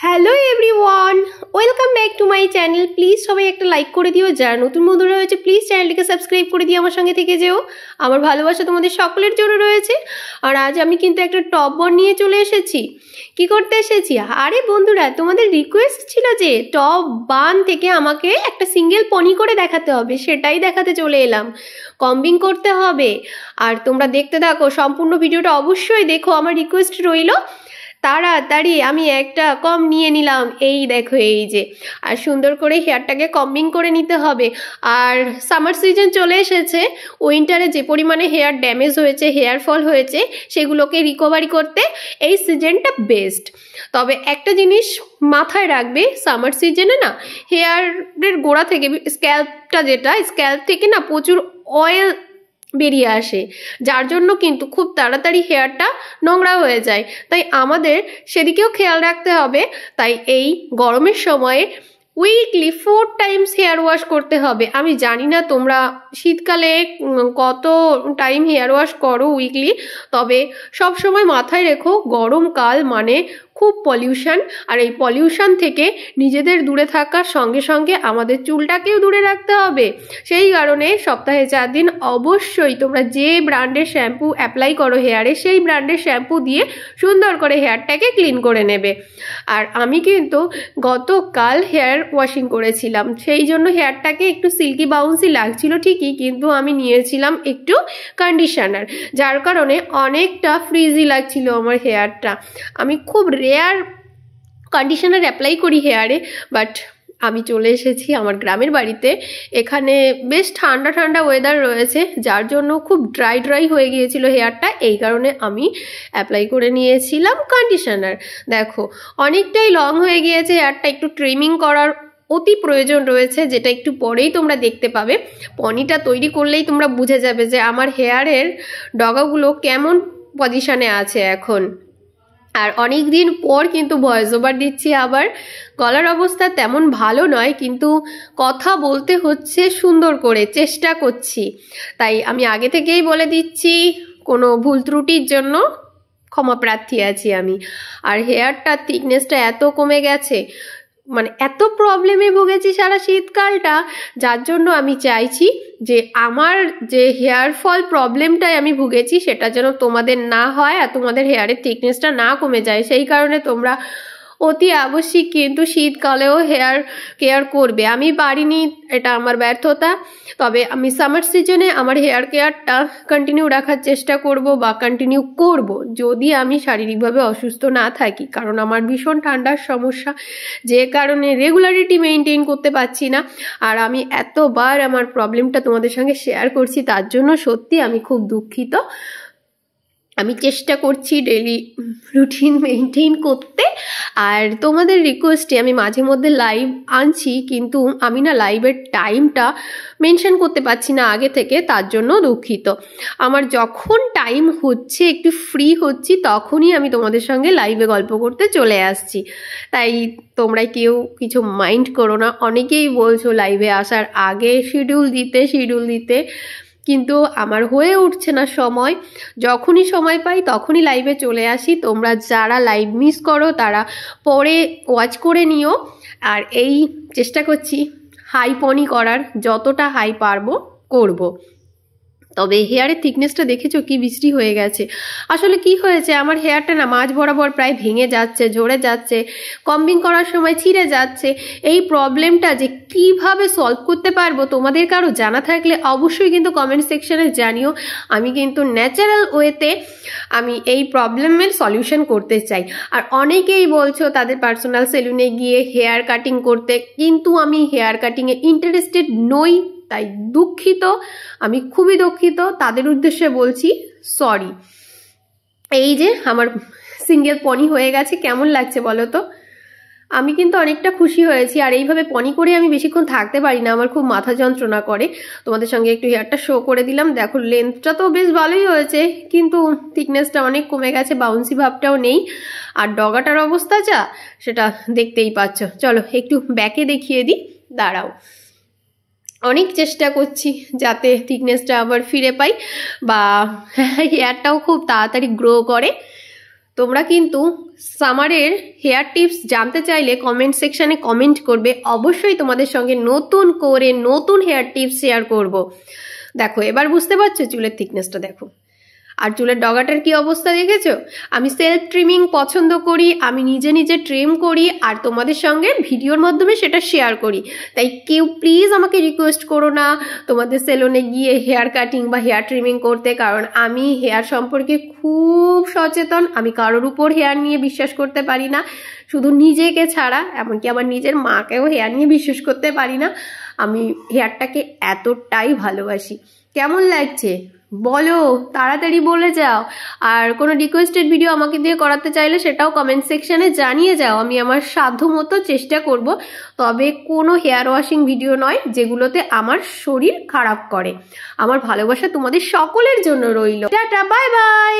Hello everyone, welcome back to my channel. Please সবাই একটা like করে দিও, যারা নতুন বন্ধুরা রয়েছে প্লিজ চ্যানেলটিকে সাবস্ক্রাইব করে দিও, আমার সঙ্গে থেকে যেও। আমার ভালোবাসা তোমাদের সকলের জন্য রয়েছে। আর আজ আমি কিন্তু একটা টপ বন নিয়ে চলে এসেছি। কি করতে এসেছি? আরে বন্ধুরা, তোমাদের রিকোয়েস্ট ছিল যে টপ বান থেকে আমাকে একটা সিঙ্গেল পনি করে দেখাতে হবে, সেটাই দেখাতে চলে এলাম। কম্বিং করতে হবে, আর তোমরা দেখতে থাকো, সম্পূর্ণ ভিডিওটা অবশ্যই দেখো, আমার রিকোয়েস্ট রইল। তাড়াতাড়ি আমি একটা কম নিয়ে নিলাম, এই দেখো এই যে। আর সুন্দর করে হেয়ারটাকে কম্বিং করে নিতে হবে। আর সামার সিজন চলে এসেছে, উইন্টারে যে পরিমাণে হেয়ার ড্যামেজ হয়েছে, হেয়ার ফল হয়েছে, সেগুলোকে রিকভারি করতে এই সিজনটা বেস্ট। তবে একটা জিনিস মাথায় রাখবে, সামার সিজনে না হেয়ারের গোড়া থেকে স্ক্যাল্প থেকে না প্রচুর অয়েল বেরিয়ে আসে, যার জন্য কিন্তু খুব তাড়াতাড়ি হেয়ারটা নোংরা হয়ে যায়। তাই আমাদের সেদিকেও খেয়াল রাখতে হবে। তাই এই গরমের সময়ে উইকলি 4 টাইমস হেয়ার ওয়াশ করতে হবে। আমি জানি না তোমরা শীতকালে কত টাইম হেয়ার ওয়াশ করো উইকলি, তবে সব সময় মাথায় রেখো গরমকাল মানে খুব পলিউশন। আর এই পলিউশন থেকে নিজেদের দূরে থাকার সঙ্গে সঙ্গে আমাদের চুলটাকেও দূরে রাখতে হবে। সেই কারণে সপ্তাহে 4 দিন অবশ্যই তোমরা যে ব্র্যান্ডের শ্যাম্পু অ্যাপ্লাই করো হেয়ারে, সেই ব্র্যান্ডের শ্যাম্পু দিয়ে সুন্দর করে হেয়ারটাকে ক্লিন করে নেবে। আর আমি কিন্তু গতকাল হেয়ার ওয়াশিং করেছিলাম, সেই জন্য হেয়ারটাকে একটু সিল্কি বাউন্সি লাগছিল ঠিকই, কিন্তু আমি নিয়েছিলাম একটু কন্ডিশনার, যার কারণে অনেকটা ফ্রিজি লাগছিল আমার হেয়ারটা। আমি খুব রেয়ার কন্ডিশনার অ্যাপ্লাই করি হেয়ারে, বাট আমি চলে এসেছি আমার গ্রামের বাড়িতে। এখানে বেশ ঠান্ডা ঠান্ডা ওয়েদার রয়েছে, যার জন্য খুব ড্রাই হয়ে গিয়েছিল হেয়ারটা, এই কারণে আমি অ্যাপ্লাই করে নিয়েছিলাম কন্ডিশনার। দেখো অনেকটাই লং হয়ে গিয়েছে হেয়ারটা, একটু ট্রিমিং করার অতি প্রয়োজন রয়েছে, যেটা একটু পরেই তোমরা দেখতে পাবে। পনিটা তৈরি করলেই তোমরা বুঝে যাবে যে আমার হেয়ারের ডগাগুলো কেমন পজিশনে আছে এখন। আর অনেক দিন পর কিন্তু ভয়েস ওভার দিচ্ছি, আবার গলার অবস্থা তেমন ভালো নয়, কিন্তু কথা বলতে হচ্ছে সুন্দর করে, চেষ্টা করছি। তাই আমি আগে থেকেই বলে দিচ্ছি, কোনো ভুল ত্রুটির জন্য ক্ষমা প্রার্থী আছি আমি। আর হেয়ারটার থিকনেসটা এত কমে গেছে, মানে এত প্রবলেমে ভুগেছি সারা শীতকালটা, যার জন্য আমি চাইছি যে আমার যে হেয়ার ফল প্রবলেমটাই আমি ভুগেছি সেটা যেন তোমাদের না হয়, আর তোমাদের হেয়ারের থিকনেসটা না কমে যায়। সেই কারণে তোমরা অতি আবশ্যিক কিন্তু শীতকালেও হেয়ার কেয়ার করবে। আমি পারিনি, এটা আমার ব্যর্থতা। তবে আমি সামার সিজনে আমার হেয়ার কেয়ারটা কন্টিনিউ রাখার চেষ্টা করব, বা কন্টিনিউ করব যদি আমি শারীরিকভাবে অসুস্থ না থাকি, কারণ আমার ভীষণ ঠান্ডার সমস্যা, যে কারণে রেগুলারিটি মেনটেন করতে পারছি না। আর আমি এতবার আমার প্রবলেমটা তোমাদের সঙ্গে শেয়ার করছি, তার জন্য সত্যি আমি খুব দুঃখিত। আমি চেষ্টা করছি ডেইলি রুটিন মেনটেন করতে। আর তোমাদের রিকোয়েস্টে আমি মাঝে মধ্যে লাইভ আনছি, কিন্তু আমি না লাইভের টাইমটা মেনশন করতে পারছি না আগে থেকে, তার জন্য দুঃখিত। আমার যখন টাইম হচ্ছে, একটু ফ্রি হচ্ছি, তখনই আমি তোমাদের সঙ্গে লাইভে গল্প করতে চলে আসছি। তাই তোমরা কেউ কিছু মাইন্ড করো না। অনেকেই বলছো লাইভে আসার আগে শিডিউল দিতে, কিন্তু আমার হয়ে উঠছে না সময়। যখনই সময় পাই তখনই লাইভে চলে আসি। তোমরা যারা লাইভ মিস করো তারা পরে ওয়াচ করে নিও। আর এই চেষ্টা করছি হাই পনি করার, যতটা হাই পারবো করব। তবে হেয়ারের থিকনেসটা দেখেছো কি বিশ্রী হয়ে গেছে। আসলে কি হয়েছে, আমার হেয়ারটা না মাঝ বরাবর প্রায় ভেঙে যাচ্ছে, ঝরে যাচ্ছে, কম্বিং করার সময় ছিঁড়ে যাচ্ছে। এই প্রবলেমটা যে কিভাবে সলভ করতে পারবো তোমাদের কারো জানা থাকলে অবশ্যই কিন্তু কমেন্ট সেকশনে জানিও। আমি কিন্তু ন্যাচারাল ওয়েতে আমি এই প্রবলেমের সলিউশন করতে চাই। আর অনেকেই বলছো তাদের পার্সোনাল সেলুনে গিয়ে হেয়ার কাটিং করতে, কিন্তু আমি হেয়ার কাটিংয়ে ইন্টারেস্টেড নই। তাই দুঃখিত, আমি খুবই দুঃখিত। তাদের উদ্দেশ্যে বলছি সরি। এই যে আমার সিঙ্গেল পনি হয়ে গেছে, কেমন লাগছে বলো তো? আমি কিন্তু অনেকটা খুশি হয়েছি। আর এইভাবে পনি করে আমি বেশিক্ষণ থাকতে পারি না, আমার খুব মাথা যন্ত্রণা করে। তোমাদের সঙ্গে একটু হেয়ারটা শো করে দিলাম। দেখো লেন্থটা তো বেশ ভালোই হয়েছে, কিন্তু থিকনেসটা অনেক কমে গেছে, বাউন্সি ভাবটাও নেই। আর ডগাটার অবস্থা যা, সেটা দেখতেই পাচ্ছ। চলো একটু ব্যাকে দেখিয়ে দিই, দাঁড়াও। অনেক চেষ্টা করছি যাতে থিকনেসটা আবার ফিরে পাই, বা হেয়ারটাও খুব তাড়াতাড়ি গ্রো করে। তোমরা কিন্তু সামারের হেয়ার টিপস জানতে চাইলে কমেন্ট সেকশানে কমেন্ট করবে, অবশ্যই তোমাদের সঙ্গে নতুন করে নতুন হেয়ার টিপস শেয়ার করব। দেখো এবার বুঝতে পারছো চুলের থিকনেসটা দেখো, আর চুলের ডগাটার কি অবস্থা দেখেছো। আমি সেলফ ট্রিমিং পছন্দ করি, আমি নিজে নিজে ট্রিম করি আর তোমাদের সঙ্গে ভিডিওর মাধ্যমে সেটা শেয়ার করি। তাই কেউ প্লিজ আমাকে রিকোয়েস্ট করো না তোমাদের সেলুনে গিয়ে হেয়ার কাটিং বা হেয়ার ট্রিমিং করতে, কারণ আমি হেয়ার সম্পর্কে খুব সচেতন। আমি কারোর উপর হেয়ার নিয়ে বিশ্বাস করতে পারি না, শুধু নিজেকে ছাড়া, এমনকি আমার নিজের মাকেও হেয়ার নিয়ে বিশ্বাস করতে পারি না। আমি হেয়ারটাকে এতটাই ভালোবাসি। কেমন লাগছে বলো, তাড়াতাড়ি বলে যাও। আর কোনো রিকোয়েস্টেড ভিডিও আমাকে দিয়ে করাতে চাইলে সেটাও কমেন্ট সেকশানে জানিয়ে যাও, আমি আমার সাধ্যমতো চেষ্টা করব। তবে কোনো হেয়ার ওয়াশিং ভিডিও নয় যেগুলোতে আমার শরীর খারাপ করে। আমার ভালোবাসা তোমাদের সকলের জন্য রইল। Tata, bye bye.